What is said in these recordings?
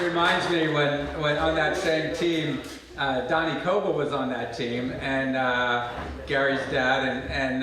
reminds me when on that same team, Donnie Coble was on that team, and Gary's dad, and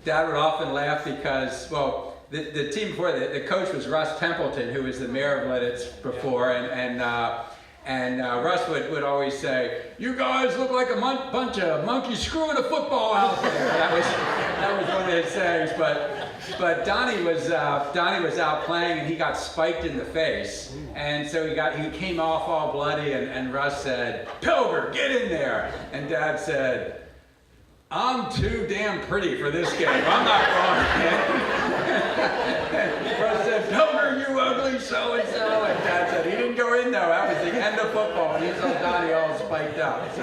Dad would often laugh because, well, the team before, the coach was Russ Templeton, who was the mayor of Lidditz before, and Russ would always say, "You guys look like a bunch of monkeys screwing a football out there." That was one of his sayings. But Donnie was out playing, and he got spiked in the face, and so he came off all bloody, and Russ said, "Pelger, get in there!" And Dad said, "I'm too damn pretty for this game. I'm not going in." Russ said, "Pelger, you ugly so-and-so." And Dad said, "He didn't go in though. That was the end of football." And he saw Donnie all spiked up. So.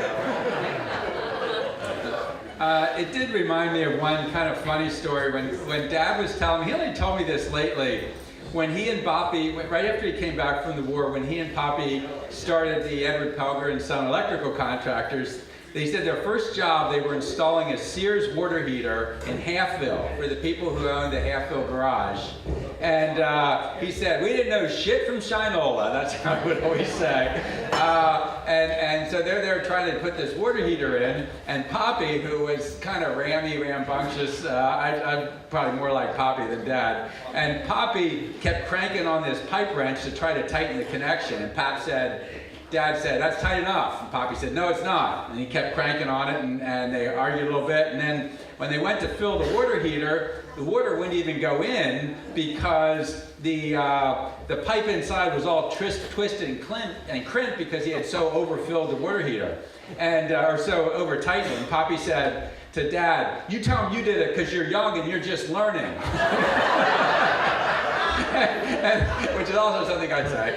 It did remind me of one kind of funny story when Dad was telling me, he only told me this lately, when he and Boppy, right after he came back from the war, when he and Poppy started the Edward Pelger and Son Electrical Contractors, they said their first job, they were installing a Sears water heater in Halfville for the people who owned the Halfville garage. And he said, "We didn't know shit from Shinola." That's how I would always say. And so they're there trying to put this water heater in, and Poppy, who was kind of rambunctious, I'm probably more like Poppy than Dad, and Poppy kept cranking on this pipe wrench to try to tighten the connection, and Dad said, "That's tight enough." And Poppy said, "No, it's not." And he kept cranking on it, and they argued a little bit. And then when they went to fill the water heater, the water wouldn't even go in because the pipe inside was all twisted and crimped because he had so overfilled the water heater, or so over tightened. And Poppy said to Dad, "You tell him you did it because you're young and you're just learning." Which is also something I'd say.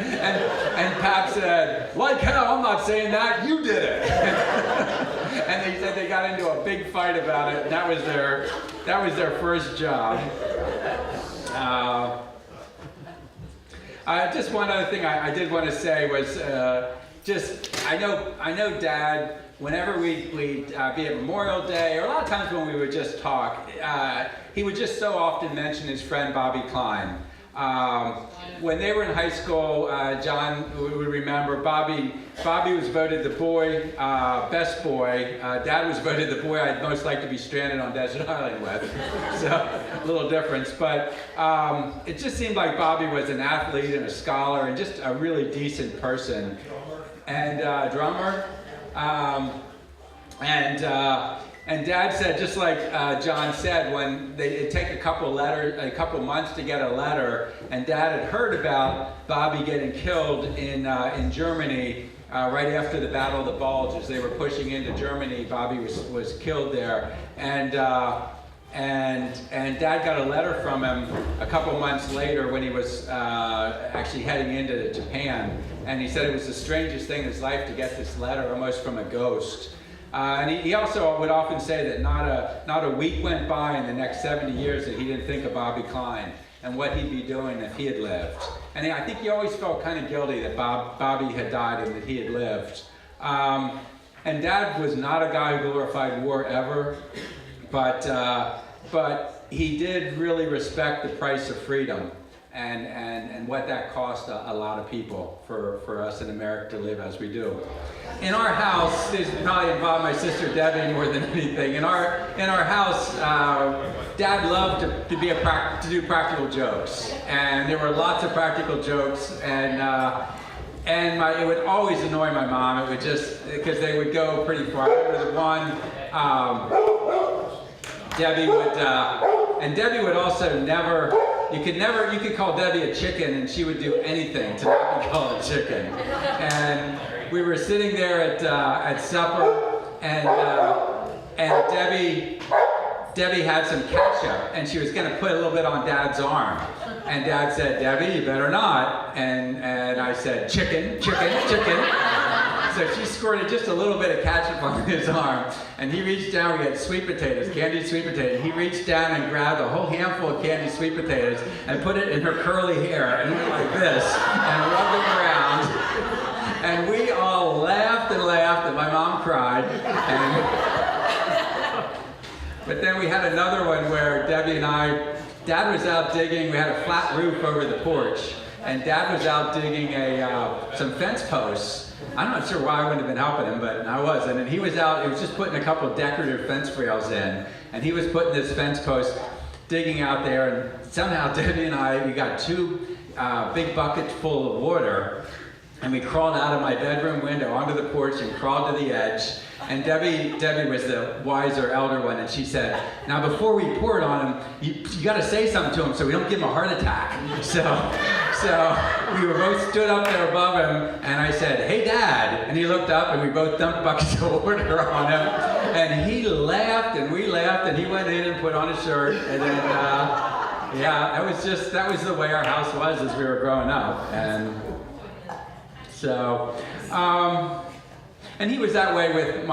And Pap said, "Like hell, I'm not saying that, you did it." And they said they got into a big fight about it, and that was their first job. Just one other thing I did want to say was I know Dad, whenever we'd be at Memorial Day, or a lot of times when we would just talk, he would just so often mention his friend Bobby Klein. When they were in high school, John would remember Bobby was voted the boy, best boy. Dad was voted the boy I'd most like to be stranded on Desert Island with. So, a little difference. But it just seemed like Bobby was an athlete and a scholar and just a really decent person. And drummer. And Dad said, just like John said, when it'd take a couple months to get a letter, and Dad had heard about Bobby getting killed in Germany right after the Battle of the Bulge. As they were pushing into Germany, Bobby was killed there, and Dad got a letter from him a couple months later when he was actually heading into Japan, and he said it was the strangest thing in his life to get this letter, almost from a ghost. And he also would often say that not a week went by in the next 70 years that he didn't think of Bobby Klein and what he'd be doing if he had lived. And I think he always felt kind of guilty that Bobby had died and that he had lived. And Dad was not a guy who glorified war ever, but he did really respect the price of freedom and what that cost a lot of people for us in America to live as we do. In our house, this probably involved my sister Debbie more than anything. In our house, Dad loved to do practical jokes, and there were lots of practical jokes, and it would always annoy my mom. It would just because they would go pretty far. I remember the one. Debbie would also never. You could call Debbie a chicken, and she would do anything to not be called a chicken. And we were sitting there at supper, and Debbie had some ketchup, and she was going to put a little bit on Dad's arm. And Dad said, "Debbie, you better not." And I said, "Chicken, chicken, chicken." So she squirted just a little bit of ketchup on his arm, and he reached down. We had sweet potatoes, candied sweet potatoes. He reached down and grabbed a whole handful of candied sweet potatoes and put it in her curly hair and went like this and rubbed them around. And we all laughed and laughed, and my mom cried. But then we had another one where Debbie and Dad was out digging. We had a flat roof over the porch. and Dad was out digging some fence posts. I'm not sure why I wouldn't have been helping him, but I wasn't. And he was just putting a couple of decorative fence rails in, and he was putting this fence post, digging out there, and somehow Debbie and we got two big buckets full of water, and we crawled out of my bedroom window onto the porch and crawled to the edge. And Debbie was the wiser elder one, and she said, "Now before we pour it on him, you got to say something to him so we don't give him a heart attack." So we were both stood up there above him, and I said, "Hey, Dad," and he looked up, and we both dumped buckets of water on him, and he laughed, and we laughed, and he went in and put on his shirt, and then yeah, that was the way our house was as we were growing up, and so. And he was that way with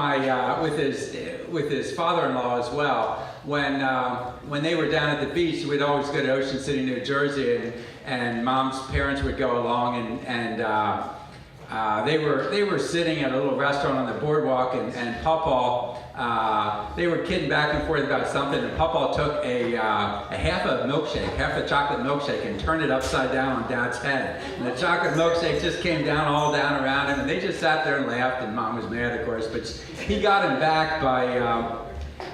with his father-in-law as well. When they were down at the beach, we'd always go to Ocean City, New Jersey, and Mom's parents would go along, and they were sitting at a little restaurant on the boardwalk, and Pawpaw, they were kidding back and forth about something, and Pawpaw took half a chocolate milkshake, and turned it upside down on Dad's head. And the chocolate milkshake just came down all down around him, and they just sat there and laughed, and Mom was mad, of course, but he got him back by,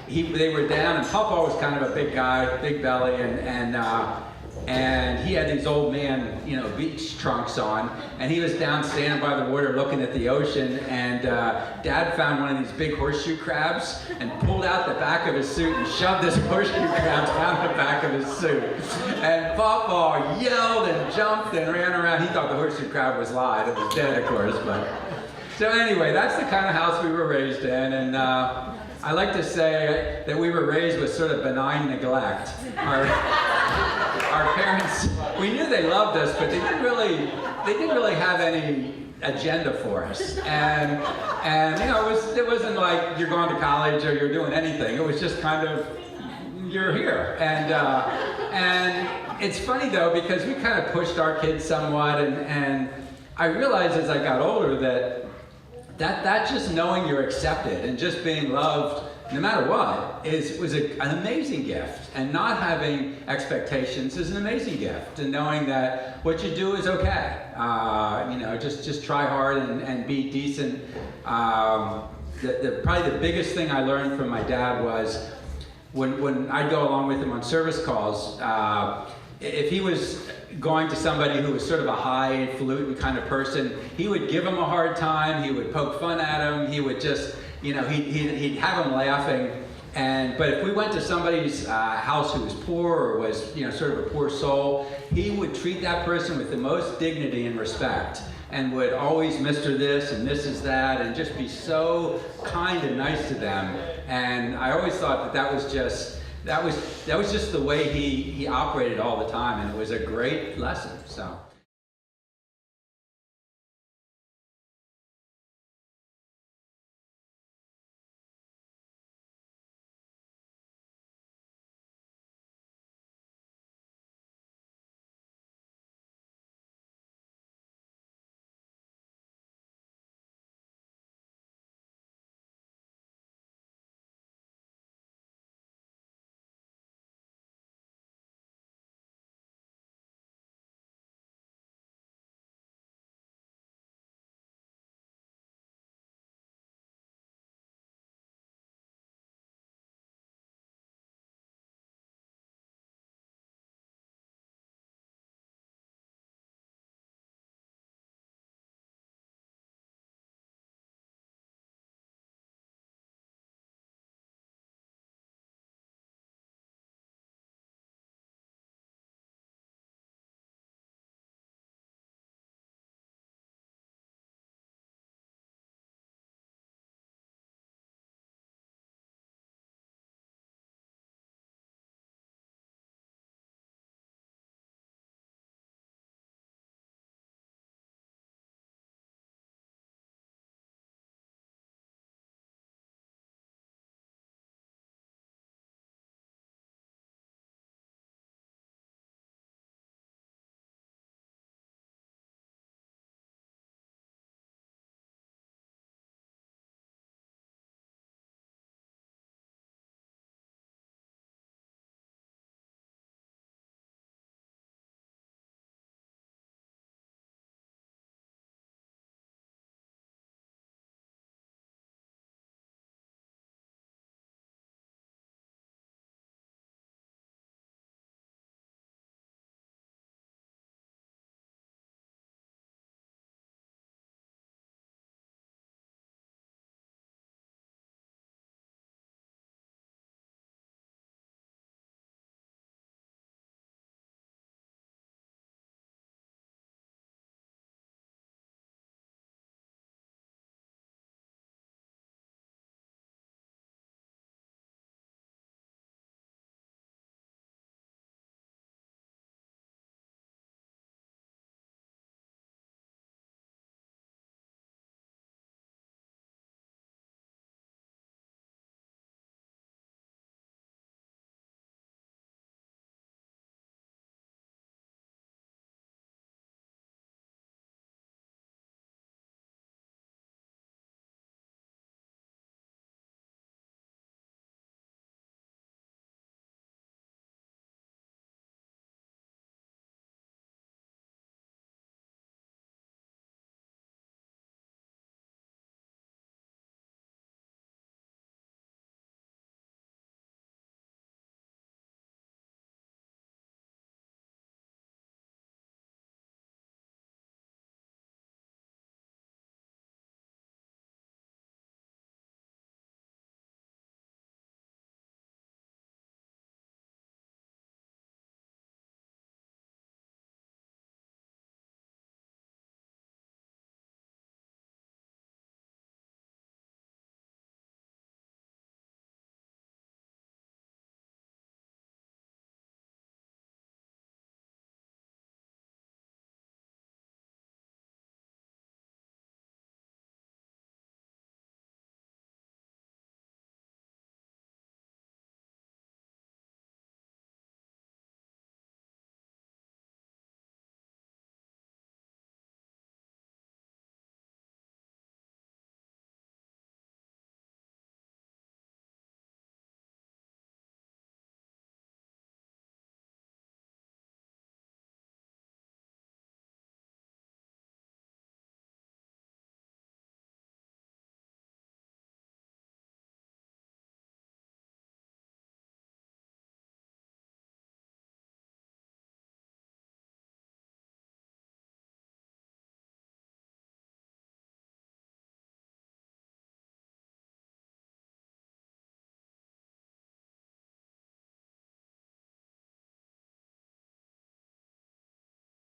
they were down, and Pawpaw was kind of a big guy, big belly, and he had these old man, beach trunks on, and he was down standing by the water looking at the ocean, and Dad found one of these big horseshoe crabs and pulled out the back of his suit and shoved this horseshoe crab down the back of his suit. And Pawpaw yelled and jumped and ran around. He thought the horseshoe crab was live. It was dead, of course, but... So anyway, that's the kind of house we were raised in, and I like to say that we were raised with sort of benign neglect. Our parents, we knew they loved us, but they didn't really have any agenda for us. And it wasn't like you're going to college or you're doing anything. It was just kind of, you're here. And it's funny though, because we kind of pushed our kids somewhat, and I realized as I got older that just knowing you're accepted and just being loved no matter what was an amazing gift, and not having expectations is an amazing gift, and knowing that what you do is okay. Just try hard and be decent. Probably the biggest thing I learned from my dad was when I'd go along with him on service calls. If he was going to somebody who was sort of a highfalutin kind of person, he would give them a hard time. He would poke fun at them. He would just, he'd have them laughing. But if we went to somebody's house who was poor or was, sort of a poor soul, he would treat that person with the most dignity and respect, and would always Mr. this and Mrs. that, and just be so kind and nice to them. And I always thought that was just the way he operated all the time, and it was a great lesson. So.